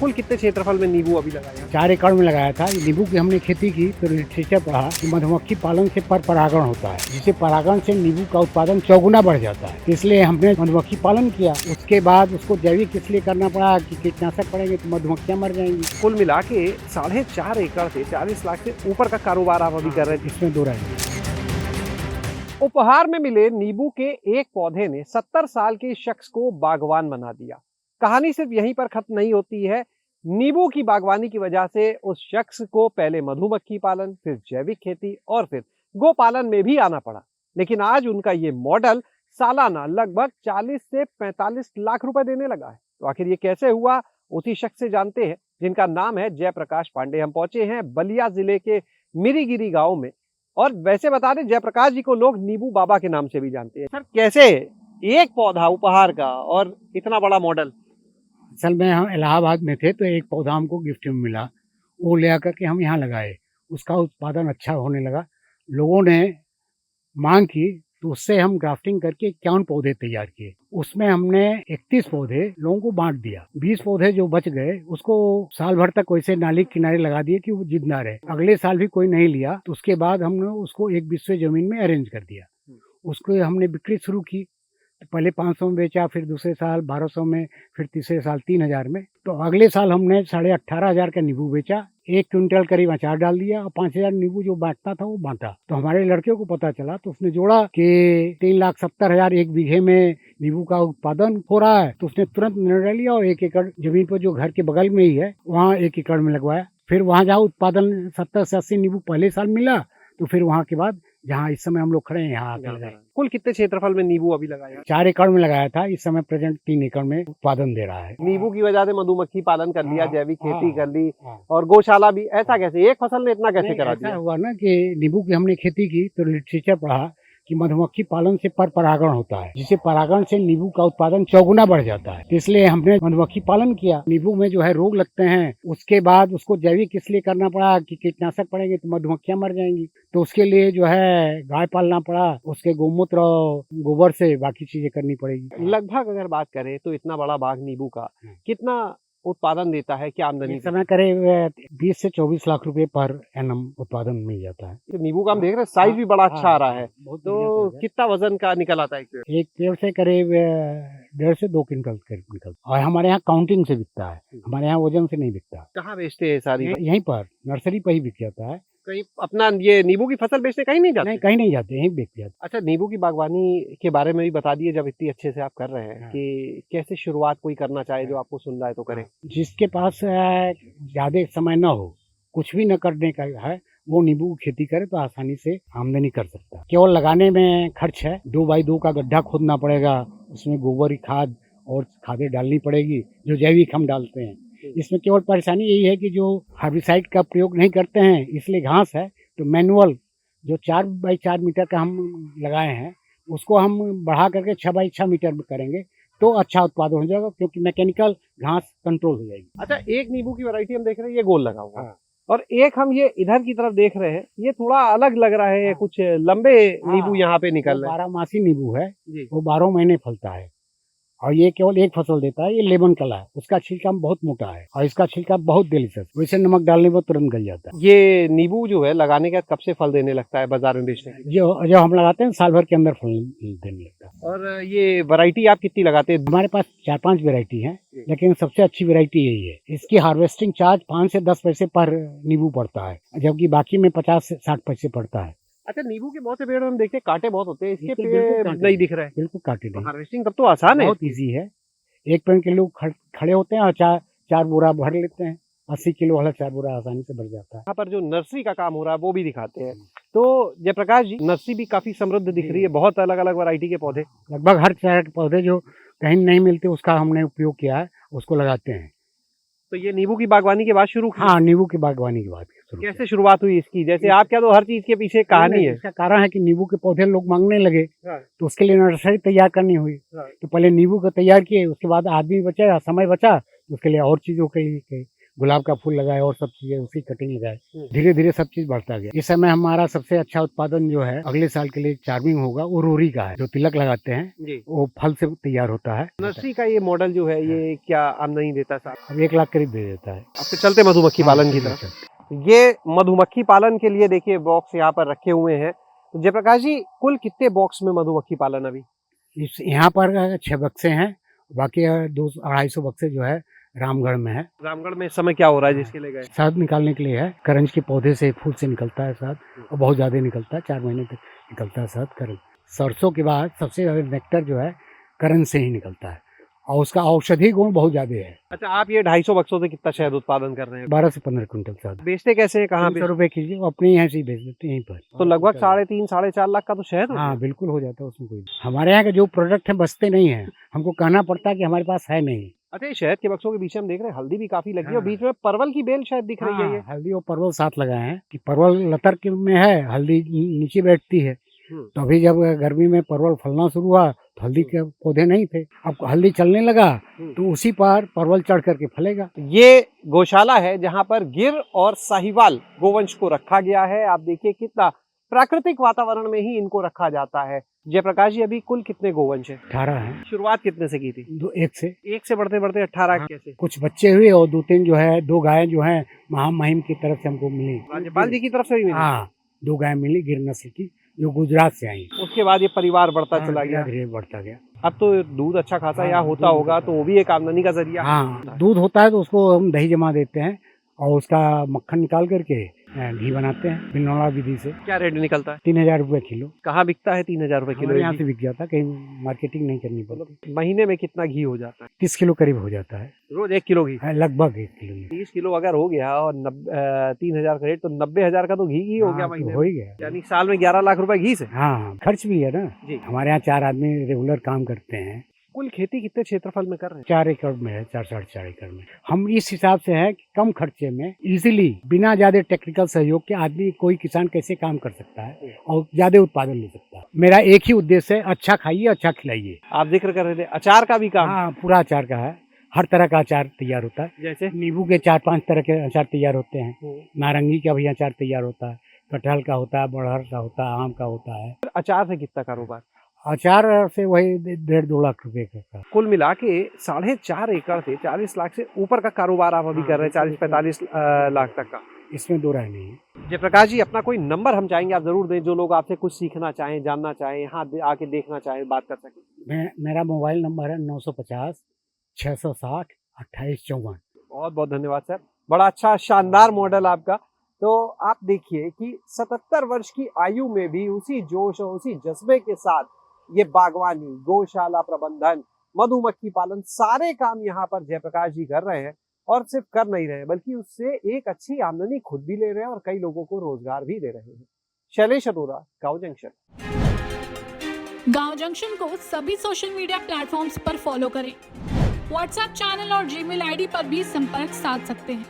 कुल कितने क्षेत्रफल में नींबू अभी लगाया? 4 एकड़ में लगाया था। नींबू की हमने खेती की तो लिटरेचर पढ़ा कि मधुमक्खी पालन से पर परागण होता है, जिससे परागण से नींबू का उत्पादन 4 गुना बढ़ जाता है। इसलिए हमने मधुमक्खी पालन किया। उसके बाद उसको जैविक इसलिए करना पड़ा कि कीटनाशक पड़ेंगे तो मधुमक्खियां मर जाएंगी। कुल मिला के 4.5 एकड़ से 40 लाख से ऊपर का कारोबार आप अभी कर रहे थे। इसमें 2 राय नहीं। उपहार में मिले नींबू के एक पौधे ने 70 साल के शख्स को बागवान बना दिया। कहानी सिर्फ यहीं पर खत्म नहीं होती है। नींबू की बागवानी की वजह से उस शख्स को पहले मधुमक्खी पालन, फिर जैविक खेती और फिर गोपालन में भी आना पड़ा। लेकिन आज उनका ये मॉडल सालाना लगभग 40 से 45 लाख रुपए देने लगा है। तो आखिर ये कैसे हुआ, उसी शख्स से जानते हैं, जिनका नाम है जयप्रकाश पांडे। हम पहुंचे हैं बलिया जिले के मिरीगिरी गांव में। और वैसे बता दें, जयप्रकाश जी को लोग नींबू बाबा के नाम से भी जानते हैं। सर, कैसे एक पौधा उपहार का और इतना बड़ा मॉडल? असल में हम इलाहाबाद में थे तो एक पौधा हमको गिफ्ट में मिला, वो ले आकर के हम यहाँ लगाए। उसका उत्पादन अच्छा होने लगा, लोगों ने मांग की तो उससे हम ग्राफ्टिंग करके 51 पौधे तैयार किए। उसमें हमने 31 पौधे लोगों को बांट दिया। 20 पौधे जो बच गए उसको साल भर तक वैसे नाली किनारे लगा दिए कि वो जिंदा रहे। अगले साल भी कोई नहीं लिया तो उसके बाद हमने उसको एक बिस्वे जमीन में अरेंज कर दिया। उसको हमने बिक्री शुरू की। तो पहले 500 में बेचा, फिर दूसरे साल 1200 में, फिर तीसरे साल 3000 में। तो अगले साल हमने 18,500 का नींबू बेचा। 1 क्विंटल करीब अचार डाल दिया और 5000 नींबू जो बांटता था वो बांटा। तो हमारे लड़के को पता चला तो उसने जोड़ा कि 3,70,000 एक बीघे में नींबू का उत्पादन हो रहा है। तो उसने तुरंत निर्णय लिया और 1 एकड़ जमीन पर जो घर के बगल में ही है वहाँ 1 एकड़ में लगवाया। फिर वहाँ जहाँ उत्पादन 70 से 80 नींबू पहले साल मिला तो फिर वहाँ के बाद जहाँ इस समय हम लोग खड़े हैं यहाँ आकर लगाए। कुल कितने क्षेत्रफल में नींबू अभी लगाया? 4 एकड़ में लगाया था। इस समय प्रेजेंट 3 एकड़ में उत्पादन दे रहा है। नींबू की वजह से मधुमक्खी पालन कर लिया, जैविक खेती कर ली हाँ। और गौशाला भी। ऐसा कैसे एक फसल ने इतना कैसे करा ऐसा दिया? हुआ ना कि नींबू की हमने खेती की तो लिटरेचर पढ़ा कि मधुमक्खी पालन से पर परागण होता है, जिससे परागण से नींबू का उत्पादन 4 गुना बढ़ जाता है। इसलिए हमने मधुमक्खी पालन किया। नींबू में जो है रोग लगते हैं, उसके बाद उसको जैविक इसलिए करना पड़ा कि कीटनाशक पड़ेंगे तो मधुमक्खियां मर जाएंगी। तो उसके लिए जो है गाय पालना पड़ा, उसके गोमूत्र और गोबर से बाकी चीजें करनी पड़ेगी। लगभग अगर बात करें तो इतना बड़ा बाग नींबू का कितना उत्पादन देता है, क्या आमदनी? इस समय करीब 20 से 24 लाख रुपए पर एनम उत्पादन मिल जाता है। तो नींबू का हम देख रहे हैं साइज भी बड़ा अच्छा आ रहा है। तो तो कितना वजन का निकल आता है एक पेड़ से करीब 1.5 से 2 क्विंटल करीब निकलता है। और हमारे यहाँ काउंटिंग से बिकता है, हमारे यहाँ वजन से नहीं बिकता। कहाँ बेचते हैं सारी? यहीं पर नर्सरी पर ही बिक जाता है। कहीं अपना ये नींबू की फसल बेचने कहीं नहीं जाते? नहीं, कहीं नहीं जाते, यहीं बिक जाते। अच्छा, नींबू की बागवानी के बारे में भी बता दिए, जब इतनी अच्छे से आप कर रहे हैं, कि कैसे शुरुआत कोई करना चाहे जो आपको सुन रहा है तो करे। जिसके पास ज्यादा समय न हो, कुछ भी न करने का है, वो नींबू की खेती करे तो आसानी से आमदनी कर सकता है। केवल लगाने में खर्च है, 2x2 का गड्ढा खोदना पड़ेगा, उसमें गोबर की खाद और खादें डालनी पड़ेगी जो जैविक हम डालते हैं। इसमें केवल परेशानी यही है कि जो हर्बिसाइड का प्रयोग नहीं करते हैं, इसलिए घास है तो मैनुअल जो 4x4 मीटर का हम लगाए हैं उसको हम बढ़ा करके 6x6 मीटर में करेंगे तो अच्छा उत्पादन हो जाएगा, क्योंकि मैकेनिकल घास कंट्रोल हो जाएगी। अच्छा, एक नींबू की वैरायटी हम देख रहे हैं, ये गोल लगा हुआ है, और एक हम ये इधर की तरफ देख रहे हैं, ये थोड़ा अलग लग रहा है। कुछ लंबे नींबू यहाँ पे निकल रहे हैं। 12मासी नींबू है, वो 12 महीने फलता है और ये केवल एक फसल देता है। ये लेमन कला है, उसका छिलका बहुत मोटा है और इसका छिलका बहुत डिलीशियस, वैसे नमक डालने पर तुरंत गल जाता है। ये नींबू जो है लगाने के बाद कब से फल देने लगता है बाजार में बेचने के? जो हम लगाते हैं साल भर के अंदर फल देने लगता है। और ये वैरायटी आप कितनी लगाते हैं? हमारे पास 4-5 वेरायटी है, लेकिन सबसे अच्छी वेरायटी यही है। इसकी हार्वेस्टिंग चार्ज 5 से 10 पैसे पर नींबू पड़ता है, जबकि बाकी में 50 से 60 पैसे पड़ता है। अच्छा, नींबू के बहुत से पेड़ हम देखते हैं कांटे बहुत होते हैं, इसके इसके पेड़ बिल्कुल कांटे नहीं दिख रहे हैं। बिल्कुल काटे नहीं। हार्वेस्टिंग तब तो आसान है। बहुत इजी है। एक पेड़ के लोग खड़े होते हैं और 4 बोरा भर लेते हैं। 80 किलो वाला 4 बोरा आसानी से भर जाता है। यहाँ पर जो नर्सरी का काम हो रहा है वो भी दिखाते हैं। तो जयप्रकाश जी, नर्सरी भी काफी समृद्ध दिख रही है, बहुत अलग अलग वैरायटी के पौधे। लगभग हर तरह के पौधे जो कहीं नहीं मिलते उसका हमने उपयोग किया है, उसको लगाते हैं। तो ये नींबू की बागवानी के बाद शुरू की? हाँ, नींबू की बागवानी की बात कैसे शुरुआत हुई इसकी? जैसे आप क्या, तो हर चीज के पीछे कहानी है। इसका कारण है कि नींबू के पौधे लोग मांगने लगे, हाँ। तो उसके लिए नर्सरी तैयार करनी हुई। तो पहले नींबू को तैयार किए, उसके बाद आदमी बचा, समय बचा, उसके लिए और चीजों के लिए गुलाब का फूल लगाए और सब चीजें उसकी कटिंग लगाए, धीरे धीरे सब चीज बढ़ता गया। इस समय हमारा सबसे अच्छा उत्पादन जो है अगले साल के लिए चार्मिंग होगा, वो रोरी का है, जो तिलक लगाते हैं जी। वो फल से तैयार होता है। नर्सरी का ये मॉडल जो है ये क्या आमदनी देता है साहब? अब 1 लाख करीब दे देता है। आपके चलते मधुमक्खी पालन की हाँ, तरफ, ये मधुमक्खी पालन के लिए देखिए बॉक्स यहाँ पर रखे हुए हैं। तो जयप्रकाश जी, कुल कितने बॉक्स में मधुमक्खी पालन अभी? इस यहाँ पर 6 बक्से हैं, बाकी 200-250 बक्से जो है रामगढ़ में है। रामगढ़ में इस समय क्या हो रहा है जिसके लिए गए? शहद निकालने के लिए है, करंज के पौधे से फूल से निकलता है शहद, और बहुत ज्यादा निकलता है, 4 महीने तक निकलता है शहद करंज। सरसों के बाद सबसे ज्यादा नेक्टर जो है करंज से ही निकलता है, और उसका औषधि गुण बहुत ज्यादा है। अच्छा, आप ये 250 बक्सों से कितना शहद उत्पादन कर रहे हैं? 12 से 15 क्विंटल शहद। बेचते कैसे हैं, कहाँ 300 रुपए कीजिए, वो अपने यहाँ से ही बेच देते हैं यहीं पर। तो लगभग 3.5-4.5 लाख का तो शहद हो हाँ गया। बिल्कुल हो जाता है उसमें कोई। हमारे यहाँ के जो प्रोडक्ट है बचते नहीं है, हमको कहना पड़ता है कि हमारे पास है नहीं। अच्छा, ये शहद के बक्सों के बीच में हम देख रहे हैं हल्दी भी काफी लगी है, और हाँ। बीच में परवल की बेल शायद दिख रही है ये। हाँ, हल्दी और परवल साथ लगाए हैं कि परवल लतर के में है, हल्दी नीचे बैठती है। तो अभी जब गर्मी में परवल फलना शुरू हुआ तो हल्दी के पौधे नहीं थे, अब हल्दी चलने लगा तो उसी पर परवल चढ़ करके फलेगा। ये गौशाला है जहां पर गिर और साहिवाल गोवंश को रखा गया है। आप देखिए कितना प्राकृतिक वातावरण में ही इनको रखा जाता है। जयप्रकाश जी, अभी कुल कितने गोवंश हैं? 18 है। शुरुआत कितने से की थी? 1 से बढ़ते बढ़ते 18 हाँ। कैसे? कुछ बच्चे हुए और 2-3 जो है, 2 गायें जो है महामहिम की तरफ से हमको मिली, राज्यपाल जी की तरफ से भी मिली? हाँ 2 गायें मिली गिर नस्ल की, जो गुजरात से आई। उसके बाद ये परिवार बढ़ता चला गया। धीरे बढ़ता गया। अब तो दूध अच्छा खासा हाँ, यहाँ होता दूध होगा, तो वो भी एक आमदनी का जरिया। हाँ, दूध होता है तो उसको हम दही जमा देते हैं और उसका मक्खन निकाल करके घी बनाते हैं बिनौला विधि से। क्या रेट निकलता है? 3000 रुपए किलो। कहाँ बिकता है 3000 रुपए किलो? यहाँ से बिक जाता है, कहीं मार्केटिंग नहीं करनी पड़ती। महीने में कितना घी हो जाता है? 30 किलो करीब हो जाता है रोज 1 किलो घी? लगभग 1 किलो। 30 किलो अगर हो गया और 3000 का रेट, तो 90,000 का तो घी हो गया महीने हो में। ही गया। यानी साल में 11 लाख रुपए घी से। हाँ, खर्च भी है ना जी। हमारे यहाँ 4 आदमी रेगुलर काम करते हैं। कुल खेती कितने क्षेत्रफल में कर रहे हैं? 4 एकड़ में है, 4-4.5 एकड़ में। हम इस हिसाब से है कि कम खर्चे में इजीली, बिना ज्यादा टेक्निकल सहयोग के आदमी, कोई किसान कैसे काम कर सकता है और ज्यादा उत्पादन ले सकता है। मेरा एक ही उद्देश्य है, अच्छा खाइए, अच्छा खिलाइए। आप जिक्र कर रहे थे अचार का भी काम? हाँ, पूरा अचार का है, हर तरह का अचार तैयार होता है। जैसे नींबू के 4-5 तरह के अचार तैयार होते हैं, नारंगी का भी अचार तैयार होता है, कटहल का होता है, बड़हर का होता है, आम का होता है। अचार से कितना कारोबार? अचार से वही 1.5-2 लाख रुपए का। कुल मिला के 4.5 एकड़ से 40 लाख से ऊपर का कारोबार आप अभी कर रहे हैं, 40-45 लाख तक का। इसमें 2 राय नहीं है। जयप्रकाश जी, अपना कोई नंबर हम चाहेंगे आप जरूर दें, जो लोग आपसे कुछ सीखना चाहें, जानना चाहें, यहाँ आके देखना चाहें, बात कर सकें। मेरा मोबाइल नंबर है 950 660 2854। बहुत बहुत धन्यवाद सर, बड़ा अच्छा शानदार मॉडल आपका। तो आप देखिए कि 77 वर्ष की आयु में भी उसी जोश और उसी जज्बे के साथ ये बागवानी, गौशाला प्रबंधन, मधुमक्खी पालन, सारे काम यहाँ पर जयप्रकाश जी कर रहे हैं। और सिर्फ कर नहीं रहे हैं, बल्कि उससे एक अच्छी आमदनी खुद भी ले रहे हैं और कई लोगों को रोजगार भी दे रहे हैं। शैलेश अरोरा, गांव जंक्शन। गांव जंक्शन को सभी सोशल मीडिया प्लेटफॉर्म्स पर फॉलो करें। व्हाट्सएप चैनल और जीमेल आईडी पर भी संपर्क साध सकते हैं।